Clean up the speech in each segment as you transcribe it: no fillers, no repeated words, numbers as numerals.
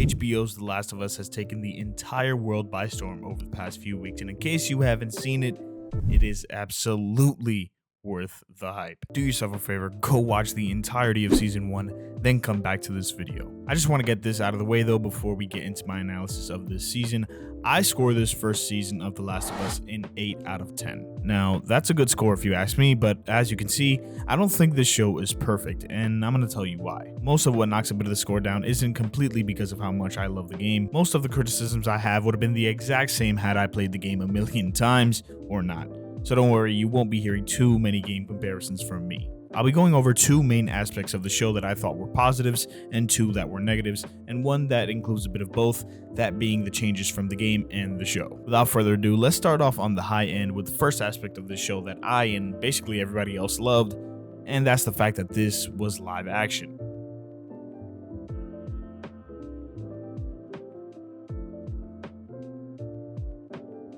HBO's The Last of Us has taken the entire world by storm over the past few weeks, and in case you haven't seen it, it is absolutely worth the hype. Do yourself a favor, go watch the entirety of season 1, then come back to this video. I just want to get this out of the way though before we get into my analysis of this season. I score this first season of The Last of Us an 8 out of 10. Now, that's a good score if you ask me, but as you can see, I don't think this show is perfect, and I'm going to tell you why. Most of what knocks a bit of the score down isn't completely because of how much I love the game. Most of the criticisms I have would have been the exact same had I played the game a million times or not. So don't worry, you won't be hearing too many game comparisons from me. I'll be going over two main aspects of the show that I thought were positives and two that were negatives, and one that includes a bit of both, that being the changes from the game and the show. Without further ado, let's start off on the high end with the first aspect of the show that I and basically everybody else loved, and that's the fact that this was live action.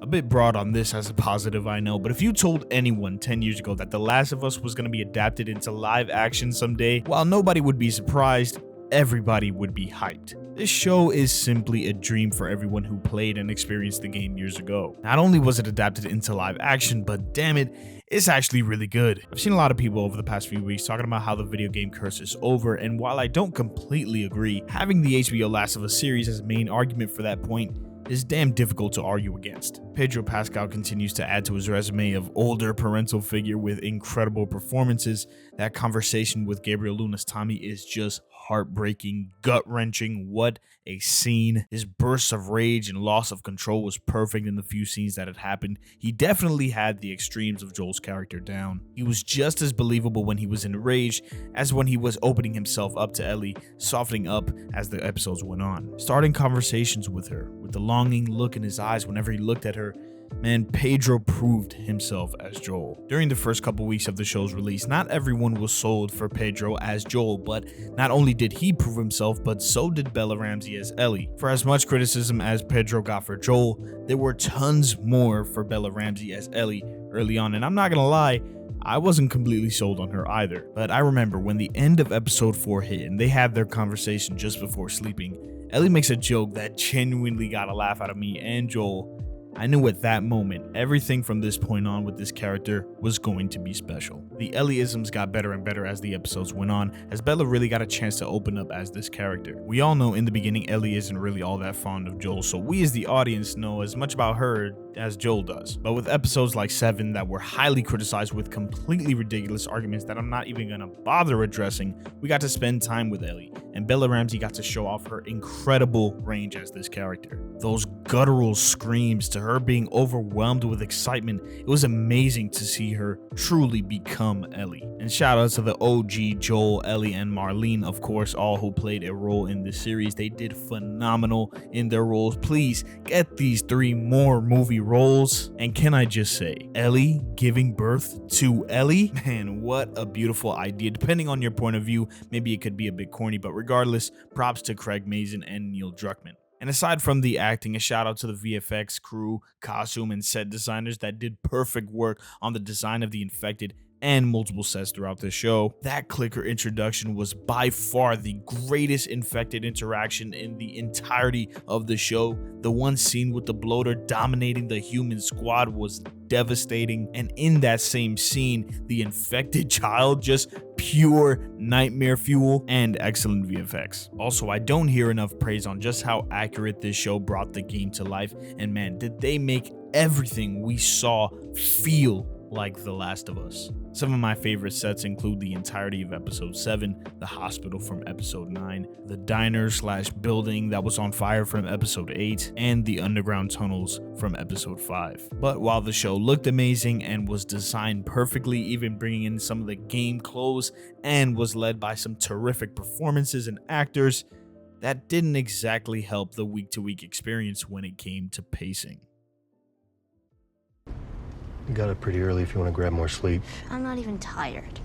A bit broad on this as a positive, I know, but if you told anyone 10 years ago that The Last of Us was going to be adapted into live action someday, while nobody would be surprised, everybody would be hyped. This show is simply a dream for everyone who played and experienced the game years ago. Not only was it adapted into live action, but damn it, it's actually really good. I've seen a lot of people over the past few weeks talking about how the video game curse is over, and while I don't completely agree, having the HBO Last of Us series as a main argument for that point is damn difficult to argue against. Pedro Pascal continues to add to his resume of older parental figure with incredible performances. That conversation with Gabriel Luna's Tommy is just heartbreaking, gut-wrenching. What a scene. His bursts of rage and loss of control was perfect in the few scenes that had happened. He definitely had the extremes of Joel's character down. He was just as believable when he was enraged as when he was opening himself up to Ellie, softening up as the episodes went on, starting conversations with her, with the longing look in his eyes whenever he looked at her. Man, Pedro proved himself as Joel. During the first couple weeks of the show's release, not everyone was sold for Pedro as Joel, but not only did he prove himself, but so did Bella Ramsey as Ellie. For as much criticism as Pedro got for Joel, there were tons more for Bella Ramsey as Ellie early on, and I'm not gonna lie, I wasn't completely sold on her either. But I remember when the end of episode 4 hit and they had their conversation just before sleeping, Ellie makes a joke that genuinely got a laugh out of me and Joel. I knew at that moment, everything from this point on with this character was going to be special. The Ellieisms got better and better as the episodes went on, as Bella really got a chance to open up as this character. We all know in the beginning Ellie isn't really all that fond of Joel, so we as the audience know as much about her as Joel does. But with episodes like 7 that were highly criticized with completely ridiculous arguments that I'm not even gonna bother addressing, we got to spend time with Ellie, and Bella Ramsey got to show off her incredible range as this character. Those guttural screams to her being overwhelmed with excitement, it was amazing to see her truly become Ellie. And shout out to the OG Joel, Ellie, and Marlene, of course, all who played a role in this series. They did phenomenal in their roles. Please get these 3 more movie roles. And can I just say, Ellie giving birth to Ellie? Man, what a beautiful idea. Depending on your point of view, maybe it could be a bit corny, but regardless, props to Craig Mazin and Neil Druckmann. And aside from the acting, a shout out to the VFX crew, costume, and set designers that did perfect work on the design of the infected and multiple sets throughout the show. That clicker introduction was by far the greatest infected interaction in the entirety of the show. The one scene with the bloater dominating the human squad was devastating, and in that same scene, the infected child, just pure nightmare fuel and excellent VFX. Also, I don't hear enough praise on just how accurate this show brought the game to life, and man, did they make everything we saw feel like The Last of Us. Some of my favorite sets include the entirety of episode 7, the hospital from episode 9, the diner/building that was on fire from episode 8, and the underground tunnels from episode 5. But while the show looked amazing and was designed perfectly, even bringing in some of the game clothes, and was led by some terrific performances and actors, that didn't exactly help the week-to-week experience when it came to pacing. You got up pretty early if you want to grab more sleep. I'm not even tired.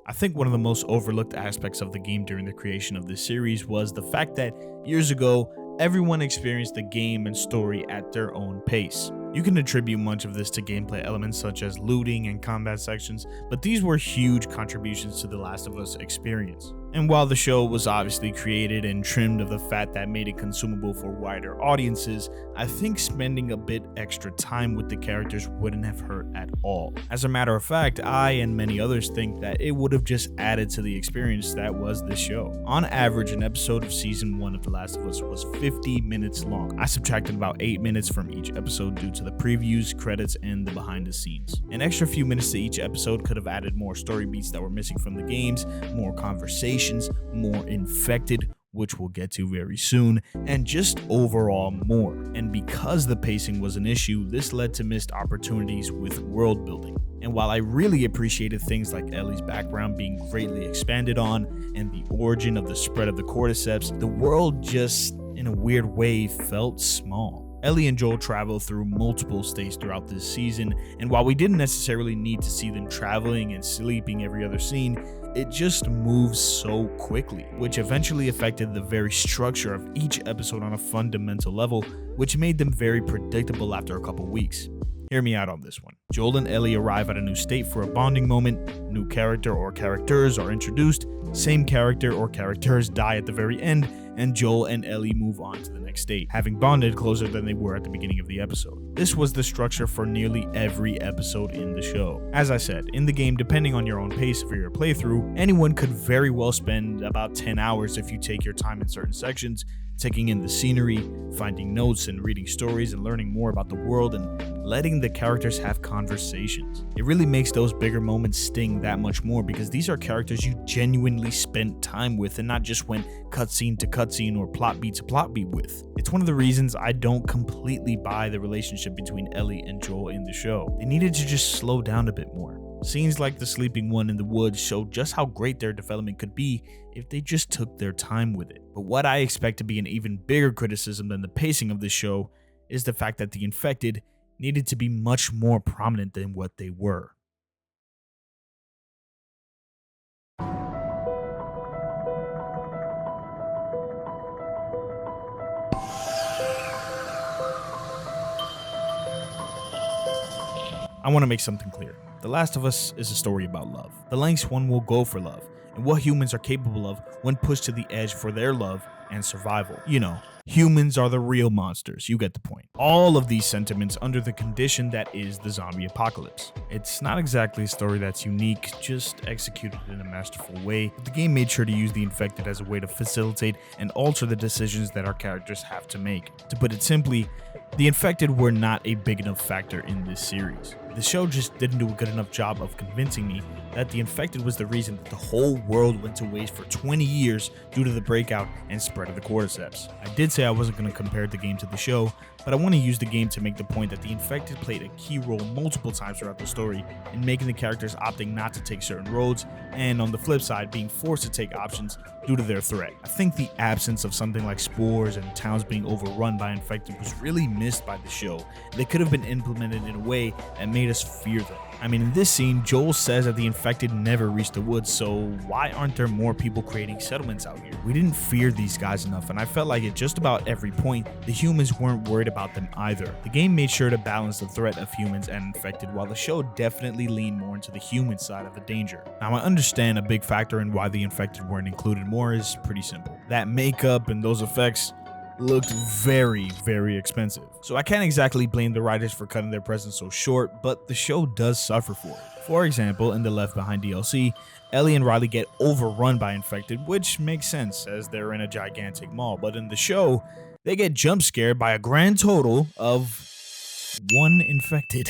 I think one of the most overlooked aspects of the game during the creation of this series was the fact that years ago, everyone experienced the game and story at their own pace. You can attribute much of this to gameplay elements such as looting and combat sections, but these were huge contributions to the Last of Us experience. And while the show was obviously created and trimmed of the fat that made it consumable for wider audiences, I think spending a bit extra time with the characters wouldn't have hurt at all. As a matter of fact, I and many others think that it would have just added to the experience that was the show. On average, an episode of season 1 of The Last of Us was 50 minutes long. I subtracted about 8 minutes from each episode due to the previews, credits, and the behind the scenes. An extra few minutes to each episode could have added more story beats that were missing from the games, more conversations, more infected, which we'll get to very soon, and just overall more. And because the pacing was an issue, this led to missed opportunities with world building. And while I really appreciated things like Ellie's background being greatly expanded on and the origin of the spread of the cordyceps, the world just, in a weird way, felt small. Ellie and Joel travel through multiple states throughout this season, and while we didn't necessarily need to see them traveling and sleeping every other scene, it just moves so quickly, which eventually affected the very structure of each episode on a fundamental level, which made them very predictable after a couple weeks. Hear me out on this one. Joel and Ellie arrive at a new state for a bonding moment, new character or characters are introduced, same character or characters die at the very end, and Joel and Ellie move on to the next state, having bonded closer than they were at the beginning of the episode. This was the structure for nearly every episode in the show. As I said, in the game, depending on your own pace for your playthrough, anyone could very well spend about 10 hours if you take your time in certain sections, taking in the scenery, finding notes and reading stories and learning more about the world and letting the characters have conversations. It really makes those bigger moments sting that much more because these are characters you genuinely spent time with and not just went cutscene to cutscene or plot beat to plot beat with. It's one of the reasons I don't completely buy the relationship between Ellie and Joel in the show. They needed to just slow down a bit more. Scenes like the sleeping one in the woods showed just how great their development could be if they just took their time with it. But what I expect to be an even bigger criticism than the pacing of this show is the fact that the infected needed to be much more prominent than what they were. I want to make something clear. The Last of Us is a story about love. The lengths one will go for love, and what humans are capable of when pushed to the edge for their love and survival. You know, humans are the real monsters, you get the point. All of these sentiments under the condition that is the zombie apocalypse. It's not exactly a story that's unique, just executed in a masterful way, but the game made sure to use the infected as a way to facilitate and alter the decisions that our characters have to make. To put it simply, the infected were not a big enough factor in this series. The show just didn't do a good enough job of convincing me that the infected was the reason that the whole world went to waste for 20 years due to the breakout and spread of the cordyceps. I did say I wasn't going to compare the game to the show, but I want to use the game to make the point that the infected played a key role multiple times throughout the story in making the characters opting not to take certain roads, and on the flip side, being forced to take options due to their threat. I think the absence of something like spores and towns being overrun by infected was really missed by the show. They could have been implemented in a way that made us fear them. I mean, in this scene, Joel says that the infected never reached the woods, so why aren't there more people creating settlements out here? We didn't fear these guys enough, and I felt like at just about every point, the humans weren't worried about them either. The game made sure to balance the threat of humans and infected, while the show definitely leaned more into the human side of the danger. Now, I understand a big factor in why the infected weren't included more is pretty simple. That makeup and those effects looked very, very expensive. So I can't exactly blame the writers for cutting their presence so short, but the show does suffer for it. For example, in the Left Behind DLC, Ellie and Riley get overrun by infected, which makes sense as they're in a gigantic mall, but in the show, they get jump scared by a grand total of 1 infected.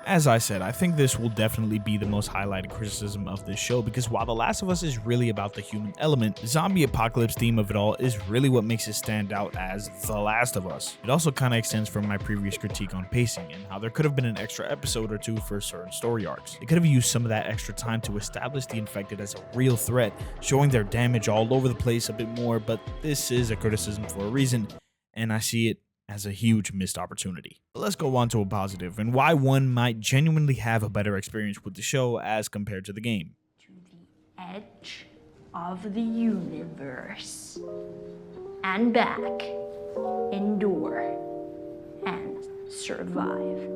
As I said, I think this will definitely be the most highlighted criticism of this show because while The Last of Us is really about the human element, the zombie apocalypse theme of it all is really what makes it stand out as The Last of Us. It also kind of extends from my previous critique on pacing and how there could have been an extra episode or two for certain story arcs. They could have used some of that extra time to establish the infected as a real threat, showing their damage all over the place a bit more, but this is a criticism for a reason, and I see it as a huge missed opportunity. But let's go on to a positive and why one might genuinely have a better experience with the show as compared to the game. To the edge of the universe and back, endure and survive.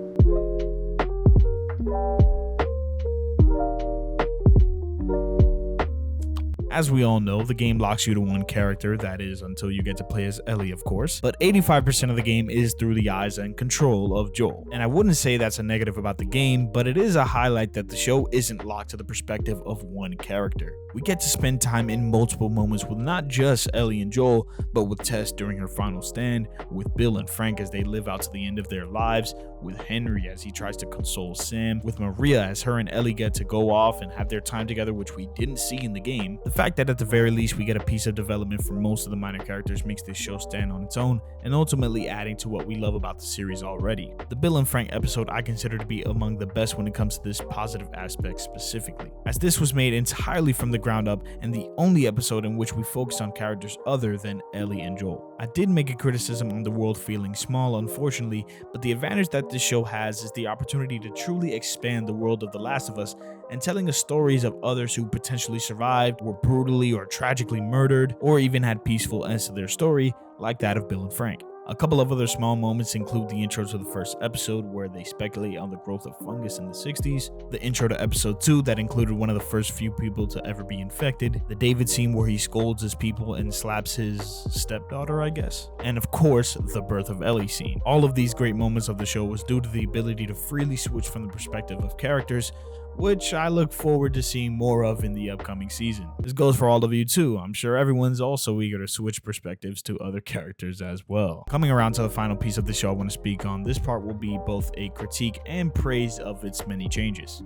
As we all know, the game locks you to one character, that is until you get to play as Ellie of course, but 85% of the game is through the eyes and control of Joel. And I wouldn't say that's a negative about the game, but it is a highlight that the show isn't locked to the perspective of one character. We get to spend time in multiple moments with not just Ellie and Joel, but with Tess during her final stand, with Bill and Frank as they live out to the end of their lives, with Henry as he tries to console Sam, with Maria as her and Ellie get to go off and have their time together, which we didn't see in the game. The fact that at the very least we get a piece of development for most of the minor characters makes this show stand on its own, and ultimately adding to what we love about the series already. The Bill and Frank episode I consider to be among the best when it comes to this positive aspect specifically, as this was made entirely from the ground up and the only episode in which we focused on characters other than Ellie and Joel. I did make a criticism on the world feeling small, unfortunately, but the advantage that this show has is the opportunity to truly expand the world of The Last of Us and telling us stories of others who potentially survived, were brutally or tragically murdered, or even had peaceful ends to their story, like that of Bill and Frank. A couple of other small moments include the intro to the first episode where they speculate on the growth of fungus in the 60s, the intro to episode 2 that included one of the first few people to ever be infected, the David scene where he scolds his people and slaps his stepdaughter, I guess, and of course, the birth of Ellie scene. All of these great moments of the show was due to the ability to freely switch from the perspective of characters, which I look forward to seeing more of in the upcoming season. This goes for all of you too. I'm sure everyone's also eager to switch perspectives to other characters as well. Coming around to the final piece of the show I want to speak on, this part will be both a critique and praise of its many changes.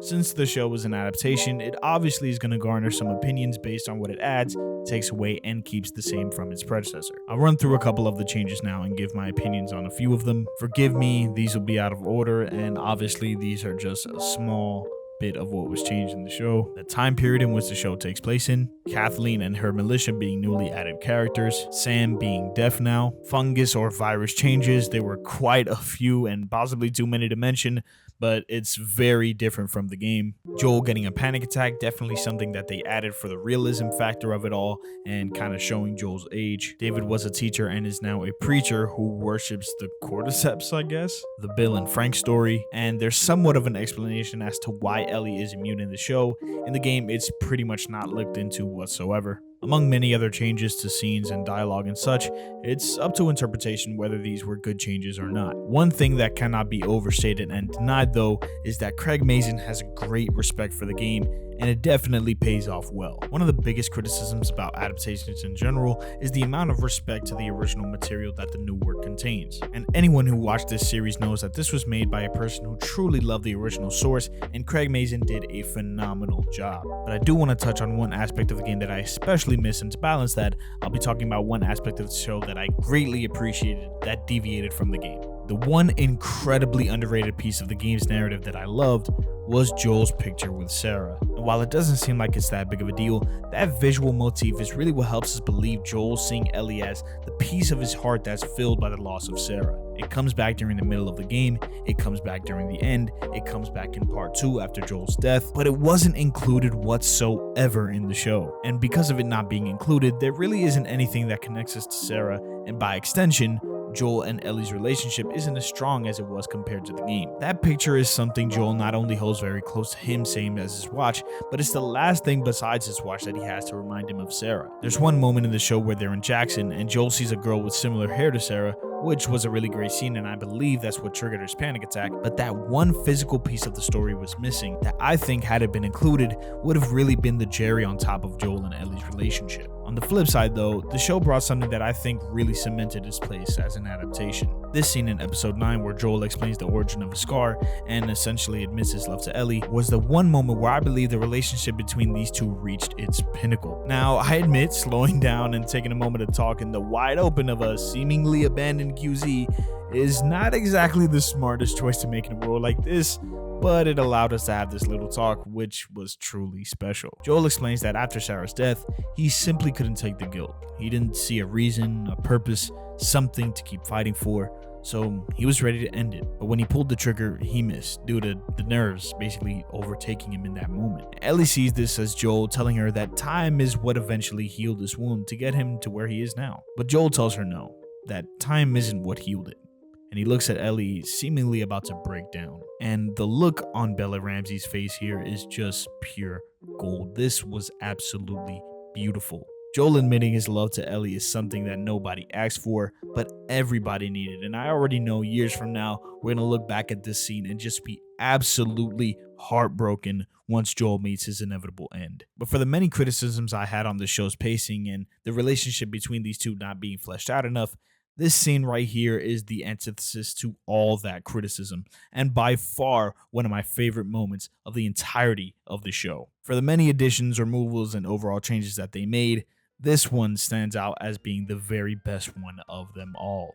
Since the show was an adaptation, it obviously is going to garner some opinions based on what it adds, takes away, and keeps the same from its predecessor. I'll run through a couple of the changes now and give my opinions on a few of them. Forgive me, these will be out of order, and obviously these are just a small bit of what was changed in the show. The time period in which the show takes place in, Kathleen and her militia being newly added characters, Sam being deaf now, fungus or virus changes, there were quite a few and possibly too many to mention, but it's very different from the game. Joel getting a panic attack, definitely something that they added for the realism factor of it all and kind of showing Joel's age. David was a teacher and is now a preacher who worships the cordyceps, I guess. The Bill and Frank story, and there's somewhat of an explanation as to why Ellie is immune in the show. In the game, it's pretty much not looked into whatsoever. Among many other changes to scenes and dialogue and such, it's up to interpretation whether these were good changes or not. One thing that cannot be overstated and denied though is that Craig Mazin has a great respect for the game, and it definitely pays off well. One of the biggest criticisms about adaptations in general is the amount of respect to the original material that the new work contains. And anyone who watched this series knows that this was made by a person who truly loved the original source, and Craig Mazin did a phenomenal job. But I do want to touch on one aspect of the game that I especially miss, and to balance that, I'll be talking about one aspect of the show that I greatly appreciated that deviated from the game. The one incredibly underrated piece of the game's narrative that I loved was Joel's picture with Sarah. And while it doesn't seem like it's that big of a deal, that visual motif is really what helps us believe Joel seeing Ellie as the piece of his heart that's filled by the loss of Sarah. It comes back during the middle of the game, it comes back during the end, it comes back in part 2 after Joel's death, but it wasn't included whatsoever in the show. And because of it not being included, there really isn't anything that connects us to Sarah, and by extension, Joel and Ellie's relationship isn't as strong as it was compared to the game. That picture is something Joel not only holds very close to him, same as his watch, but it's the last thing besides his watch that he has to remind him of Sarah. There's one moment in the show where they're in Jackson and Joel sees a girl with similar hair to Sarah, which was a really great scene, and I believe that's what triggered his panic attack, but that one physical piece of the story was missing that I think, had it been included, would have really been the cherry on top of Joel and Ellie's relationship. On the flip side though, the show brought something that I think really cemented its place as an adaptation. This scene in episode 9 where Joel explains the origin of his scar and essentially admits his love to Ellie was the one moment where I believe the relationship between these two reached its pinnacle. Now, I admit slowing down and taking a moment to talk in the wide open of a seemingly abandoned QZ is not exactly the smartest choice to make in a world like this, but it allowed us to have this little talk, which was truly special. Joel explains that after Sarah's death, he simply couldn't take the guilt. He didn't see a reason, a purpose, something to keep fighting for, so he was ready to end it. But when he pulled the trigger, he missed due to the nerves basically overtaking him in that moment. Ellie sees this as Joel telling her that time is what eventually healed this wound to get him to where he is now. But Joel tells her no, that time isn't what healed it. And he looks at Ellie, seemingly about to break down. And the look on Bella Ramsey's face here is just pure gold. This was absolutely beautiful. Joel admitting his love to Ellie is something that nobody asked for, but everybody needed. And I already know years from now, we're going to look back at this scene and just be absolutely heartbroken once Joel meets his inevitable end. But for the many criticisms I had on the show's pacing and the relationship between these two not being fleshed out enough, this scene right here is the antithesis to all that criticism, and by far one of my favorite moments of the entirety of the show. For the many additions, removals, and overall changes that they made, this one stands out as being the very best one of them all.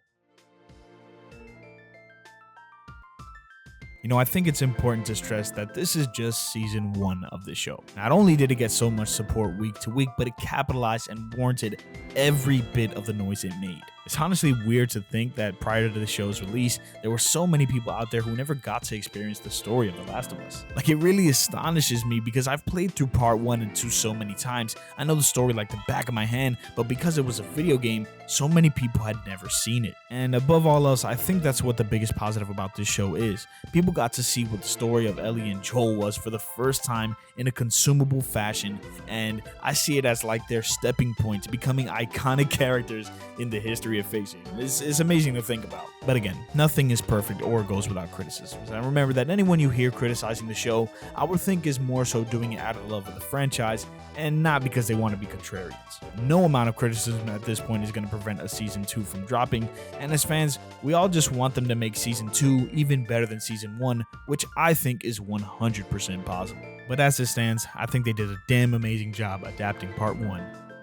You know, I think it's important to stress that this is just season 1 of the show. Not only did it get so much support week to week, but it capitalized and warranted every bit of the noise it made. It's honestly weird to think that prior to the show's release, there were so many people out there who never got to experience the story of The Last of Us. Like, it really astonishes me because I've played through part 1 and 2 so many times. I know the story like the back of my hand, but because it was a video game, so many people had never seen it. And above all else, I think that's what the biggest positive about this show is. People got to see what the story of Ellie and Joel was for the first time in a consumable fashion, and I see it as like their stepping point to becoming iconic characters in the history of facing. It's amazing to think about. But again, nothing is perfect or goes without criticisms. And remember that anyone you hear criticizing the show, I would think is more so doing it out of love of the franchise and not because they want to be contrarians. No amount of criticism at this point is going to prevent a season 2 from dropping, and as fans, we all just want them to make season 2 even better than season 1, which I think is 100% possible. But as it stands, I think they did a damn amazing job adapting part 1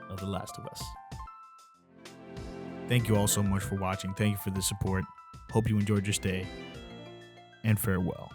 of The Last of Us. Thank you all so much for watching. Thank you for the support. Hope you enjoyed your stay, and farewell.